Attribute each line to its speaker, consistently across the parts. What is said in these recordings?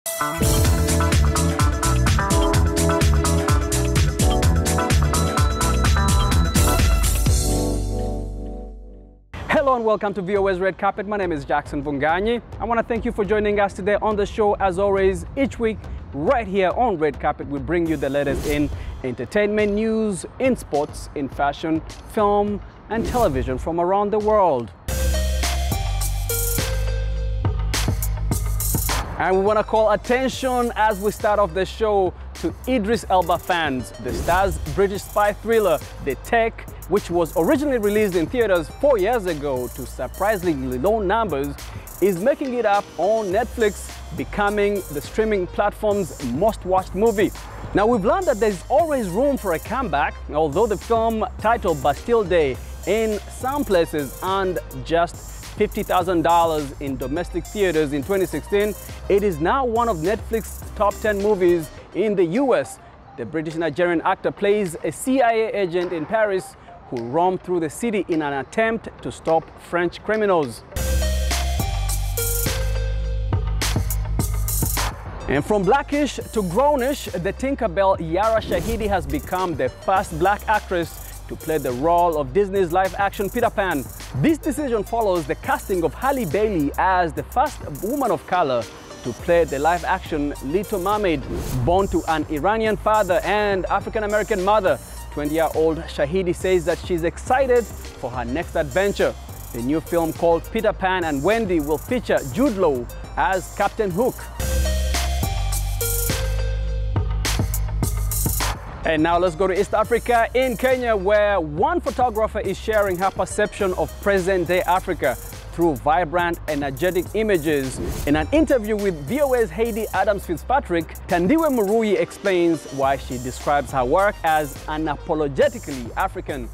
Speaker 1: Hello and welcome to VOA's Red Carpet. My name is Jackson Vunganyi. I want to thank you for joining us today on the show. As always, each week, right here on Red Carpet, we bring you the latest in entertainment news, in sports, in fashion, film, and television from around the world. And we want to call attention as we start off the show to Idris Elba fans. The star's British spy thriller, The Tech, which was originally released in theaters 4 years ago to surprisingly low numbers, is making it up on Netflix, becoming the streaming platform's most watched movie. Now, we've learned that there's always room for a comeback, although the film, titled Bastille Day, in some places earned just $50,000 in domestic theaters in 2016, it is now one of Netflix's top 10 movies in the US. The British-Nigerian actor plays a CIA agent in Paris who roamed through the city in an attempt to stop French criminals. And from blackish to grownish, the Tinkerbell Yara Shahidi has become the first black actress to play the role of Disney's live-action Peter Pan. This decision follows the casting of Halle Bailey as the first woman of color to play the live-action Little Mermaid. Born to an Iranian father and African-American mother, 20-year-old Shahidi says that she's excited for her next adventure. The new film called Peter Pan and Wendy will feature Jude Law as Captain Hook. And now let's go to East Africa, in Kenya, where one photographer is sharing her perception of present-day Africa through vibrant, energetic images. In an interview with VOA's Heidi Adams-Fitzpatrick, Thandiwe Muriu explains why she describes her work as unapologetically African.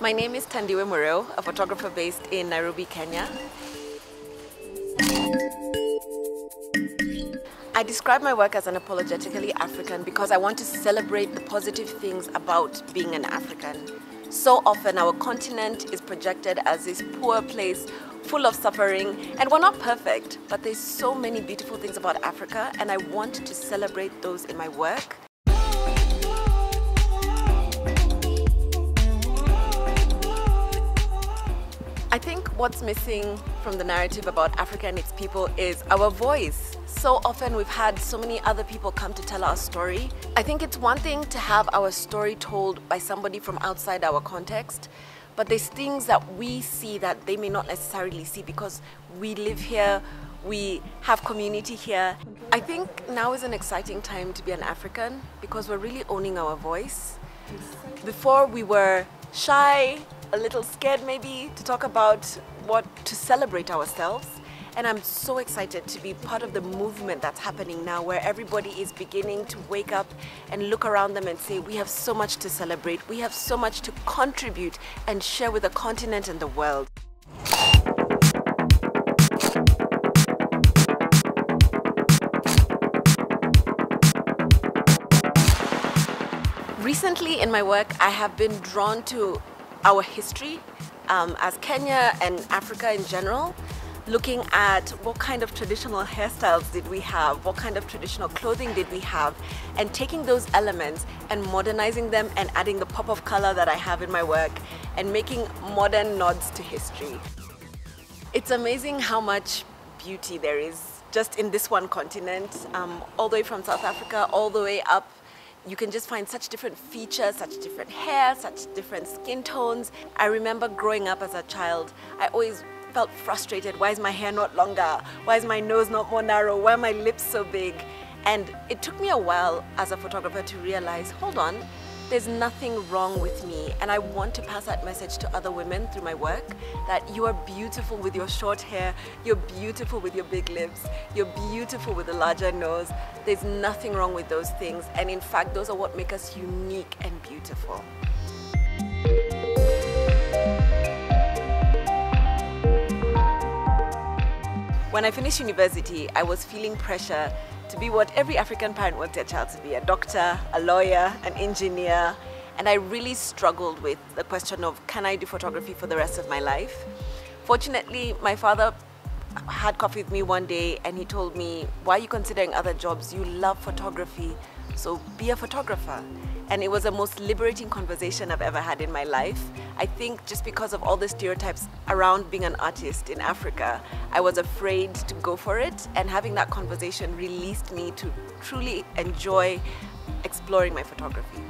Speaker 2: My name is Thandiwe Muriu, a photographer based in Nairobi, Kenya. I describe my work as unapologetically African because I want to celebrate the positive things about being an African. So often our continent is projected as this poor place full of suffering, and we're not perfect, but there's so many beautiful things about Africa, and I want to celebrate those in my work. I think what's missing from the narrative about Africa and its people is our voice. So often we've had so many other people come to tell our story. I think it's one thing to have our story told by somebody from outside our context, but there's things that we see that they may not necessarily see because we live here, we have community here. I think now is an exciting time to be an African because we're really owning our voice. Before we were shy, a little scared maybe to talk about to celebrate ourselves. And I'm so excited to be part of the movement that's happening now, where everybody is beginning to wake up and look around them and say, we have so much to celebrate, we have so much to contribute and share with the continent and the world. Recently in my work, I have been drawn to our history as Kenya and Africa in general, looking at what kind of traditional hairstyles did we have, what kind of traditional clothing did we have, and taking those elements and modernizing them and adding the pop of color that I have in my work and making modern nods to history. It's amazing how much beauty there is just in this one continent, all the way from South Africa all the way up. You can just find such different features, such different hair, such different skin tones. I remember growing up as a child, I always felt frustrated. Why is my hair not longer? Why is my nose not more narrow? Why are my lips so big? And it took me a while as a photographer to realize, hold on, there's nothing wrong with me. And I want to pass that message to other women through my work, that you are beautiful with your short hair, you're beautiful with your big lips, you're beautiful with a larger nose. There's nothing wrong with those things. And in fact, those are what make us unique and beautiful. When I finished university, I was feeling pressure to be what every African parent wants their child to be: a doctor, a lawyer, an engineer. And I really struggled with the question of, can I do photography for the rest of my life? Fortunately, my father had coffee with me one day and he told me, why are you considering other jobs? You love photography, so be a photographer. And it was the most liberating conversation I've ever had in my life. I think just because of all the stereotypes around being an artist in Africa, I was afraid to go for it, and having that conversation released me to truly enjoy exploring my photography.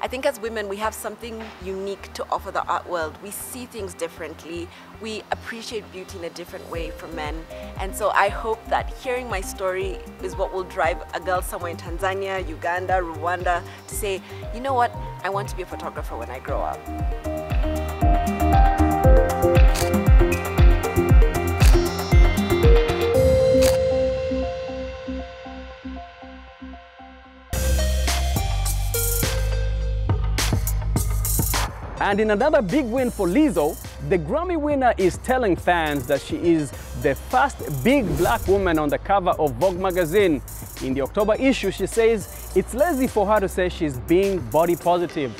Speaker 2: I think as women, we have something unique to offer the art world. We see things differently. We appreciate beauty in a different way from men. And so I hope that hearing my story is what will drive a girl somewhere in Tanzania, Uganda, Rwanda to say, you know what, I want to be a photographer when I grow up.
Speaker 1: And in another big win for Lizzo, the Grammy winner is telling fans that she is the first big black woman on the cover of Vogue magazine. In the October issue, she says it's lazy for her to say she's being body positive.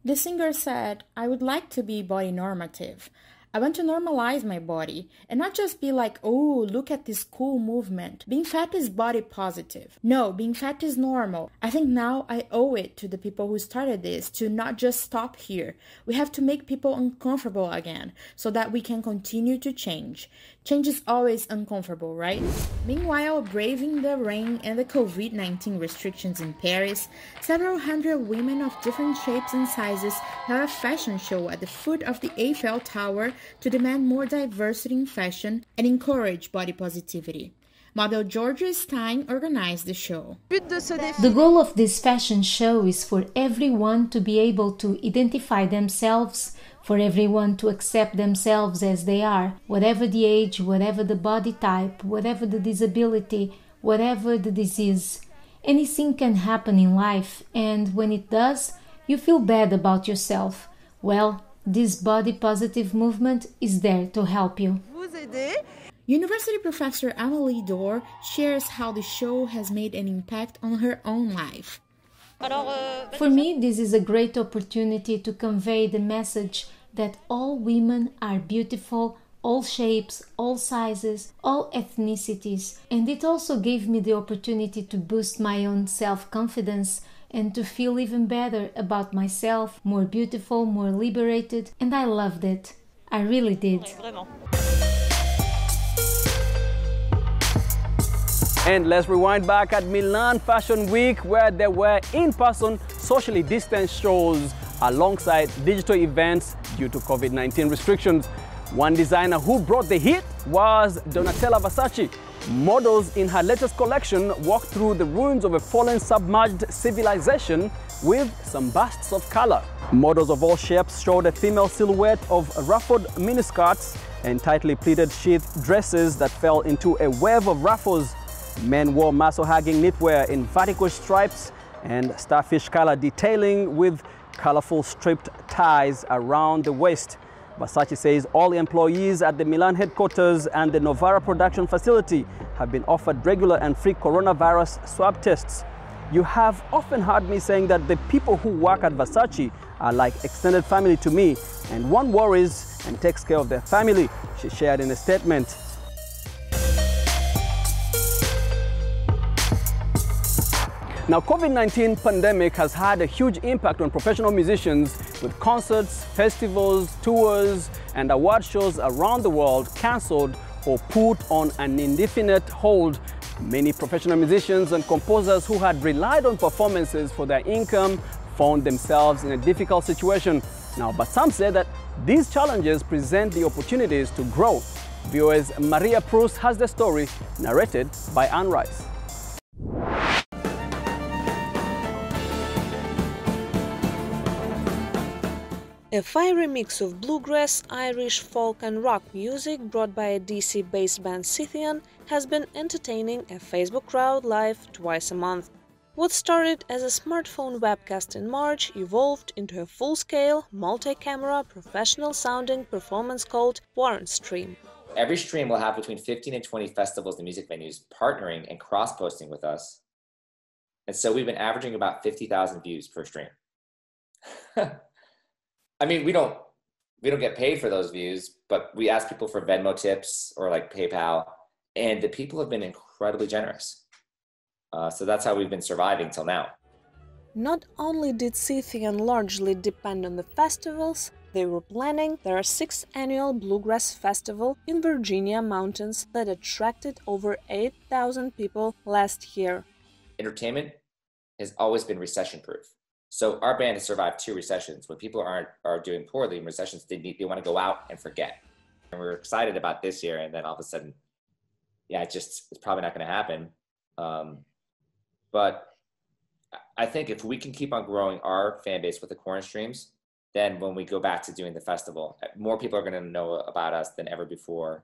Speaker 3: The singer said, "I would like to be body normative. I want to normalize my body and not just be like, oh, look at this cool movement. Being fat is body positive. No, being fat is normal. I think now I owe it to the people who started this to not just stop here. We have to make people uncomfortable again so that we can continue to change. Change is always uncomfortable, right?" Meanwhile, braving the rain and the COVID-19 restrictions in Paris, several hundred women of different shapes and sizes held a fashion show at the foot of the Eiffel Tower to demand more diversity in fashion and encourage body positivity. Model Georgia Stein organized the show.
Speaker 4: The goal of this fashion show is for everyone to be able to identify themselves, for everyone to accept themselves as they are, whatever the age, whatever the body type, whatever the disability, whatever the disease. Anything can happen in life, and when it does, you feel bad about yourself. Well, this body positive movement is there to help you.
Speaker 3: University professor Amelie Dore shares how the show has made an impact on her own life.
Speaker 4: For me, this is a great opportunity to convey the message that all women are beautiful, all shapes, all sizes, all ethnicities, and it also gave me the opportunity to boost my own self-confidence and to feel even better about myself, more beautiful, more liberated, and I loved it. I really did.
Speaker 1: And let's rewind back at Milan Fashion Week, where there were in-person, socially distanced shows alongside digital events due to COVID-19 restrictions. One designer who brought the heat was Donatella Versace. Models in her latest collection walked through the ruins of a fallen submerged civilization with some bursts of color. Models of all shapes showed a female silhouette of ruffled miniskirts and tightly pleated sheath dresses that fell into a wave of ruffles. Men wore muscle-hugging knitwear in vertical stripes and starfish color detailing with colorful striped ties around the waist. Versace says all employees at the Milan headquarters and the Novara production facility have been offered regular and free coronavirus swab tests. You have often heard me saying that the people who work at Versace are like extended family to me, and one worries and takes care of their family, she shared in a statement. Now, COVID-19 pandemic has had a huge impact on professional musicians, with concerts, festivals, tours, and award shows around the world cancelled or put on an indefinite hold. Many professional musicians and composers who had relied on performances for their income found themselves in a difficult situation. Now, but some say that these challenges present the opportunities to grow. VOA's Maria Krause has the story, narrated by Anne Rice.
Speaker 5: A fiery mix of bluegrass, Irish, folk and rock music brought by a DC-based band Scythian has been entertaining a Facebook crowd live twice a month. What started as a smartphone webcast in March evolved into a full-scale, multi-camera, professional-sounding performance called Warren Stream.
Speaker 6: Every stream will have between 15 and 20 festivals and music venues partnering and cross-posting with us. And so we've been averaging about 50,000 views per stream. I mean, we don't get paid for those views, but we ask people for Venmo tips or like PayPal, and the people have been incredibly generous. So that's how we've been surviving till now.
Speaker 5: Not only did Scythian largely depend on the festivals they were planning, their 6th annual Bluegrass Festival in Virginia mountains that attracted over 8,000 people last year.
Speaker 6: Entertainment has always been recession-proof. So our band has survived 2 recessions. When people are doing poorly in recessions, they want to go out and forget. And we're excited about this year, and then all of a sudden, yeah, it's probably not going to happen. But I think if we can keep on growing our fan base with the corner streams, then when we go back to doing the festival, more people are going to know about us than ever before.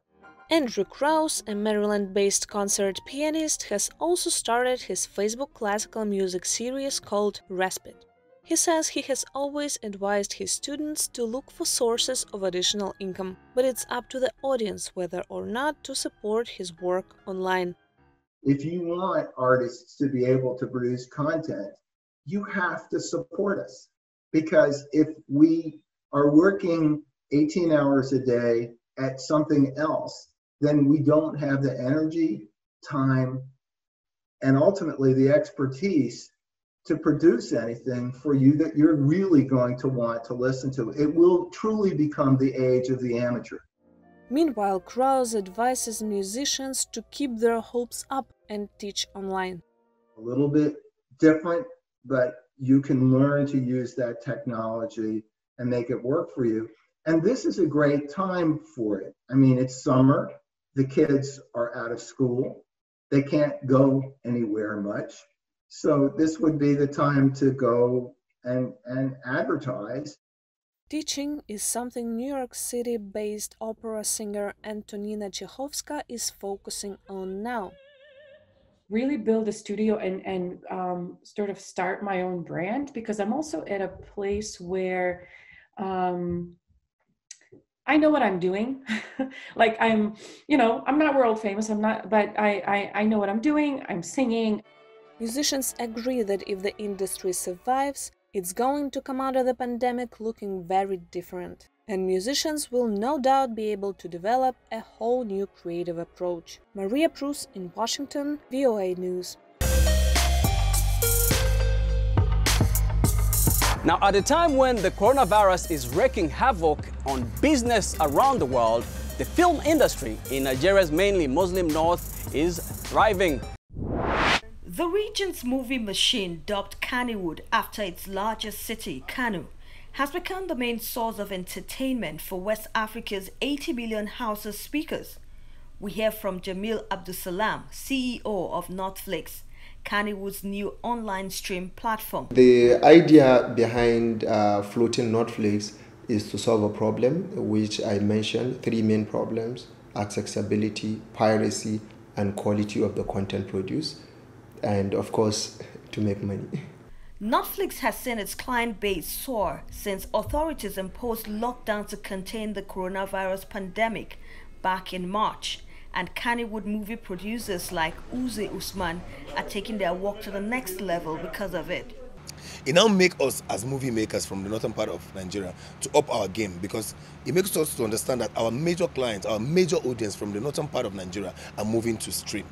Speaker 5: Andrew Krause, a Maryland-based concert pianist, has also started his Facebook classical music series called Respite. He says he has always advised his students to look for sources of additional income, but it's up to the audience whether or not to support his work online.
Speaker 7: If you want artists to be able to produce content, you have to support us. Because if we are working 18 hours a day at something else, then we don't have the energy, time, and ultimately the expertise to produce anything for you that you're really going to want to listen to. It will truly become the age of the amateur.
Speaker 5: Meanwhile, Krause advises musicians to keep their hopes up and teach online.
Speaker 7: A little bit different, but you can learn to use that technology and make it work for you. And this is a great time for it. I mean, it's summer, the kids are out of school, they can't go anywhere much. So this would be the time to go and advertise.
Speaker 5: Teaching is something New York City-based opera singer Antonina Chekhovska is focusing on now.
Speaker 8: Really build a studio and sort of start my own brand, because I'm also at a place where I know what I'm doing. Like I'm not world famous, but I know what I'm doing. I'm singing.
Speaker 5: Musicians agree that if the industry survives, it's going to come out of the pandemic looking very different. And musicians will no doubt be able to develop a whole new creative approach. Maria Krause in Washington, VOA News.
Speaker 1: Now, at a time when the coronavirus is wreaking havoc on business around the world, the film industry in Nigeria's mainly Muslim north is thriving.
Speaker 9: The region's movie machine, dubbed Kannywood after its largest city, Kano, has become the main source of entertainment for West Africa's 80 million Hausa speakers. We hear from Jamil Abdulsalam, CEO of Netflix, Kannywood's new online stream platform.
Speaker 10: The idea behind floating Netflix is to solve a problem, which I mentioned, 3 main problems: accessibility, piracy, and quality of the content produced, and of course, to make money.
Speaker 9: Netflix has seen its client base soar since authorities imposed lockdown to contain the coronavirus pandemic back in March, and Kannywood movie producers like Uze Usman are taking their work to the next level because of it.
Speaker 11: It now makes us as movie makers from the northern part of Nigeria to up our game, because it makes us to understand that our major clients, our major audience from the northern part of Nigeria are moving to stream.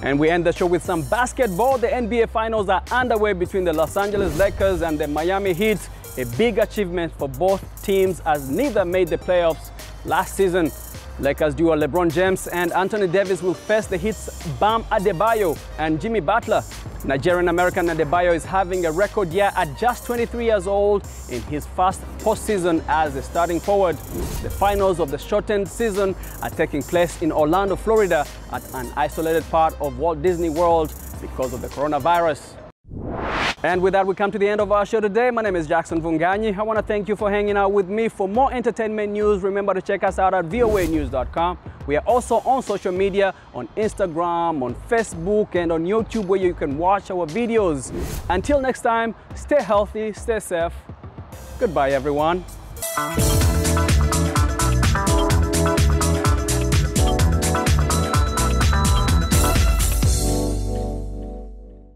Speaker 1: And we end the show with some basketball. The NBA Finals are underway between the Los Angeles Lakers and the Miami Heat. A big achievement for both teams as neither made the playoffs last season. Lakers duo LeBron James and Anthony Davis will face the Heat's Bam Adebayo and Jimmy Butler. Nigerian-American Adebayo is having a record year at just 23 years old in his first postseason as a starting forward. The finals of the shortened season are taking place in Orlando, Florida, at an isolated part of Walt Disney World because of the coronavirus. And with that, we come to the end of our show today. My name is Jackson Vunganyi. I want to thank you for hanging out with me. For more entertainment news, remember to check us out at voanews.com. We are also on social media, on Instagram, on Facebook, and on YouTube, where you can watch our videos. Until next time, stay healthy, stay safe. Goodbye, everyone.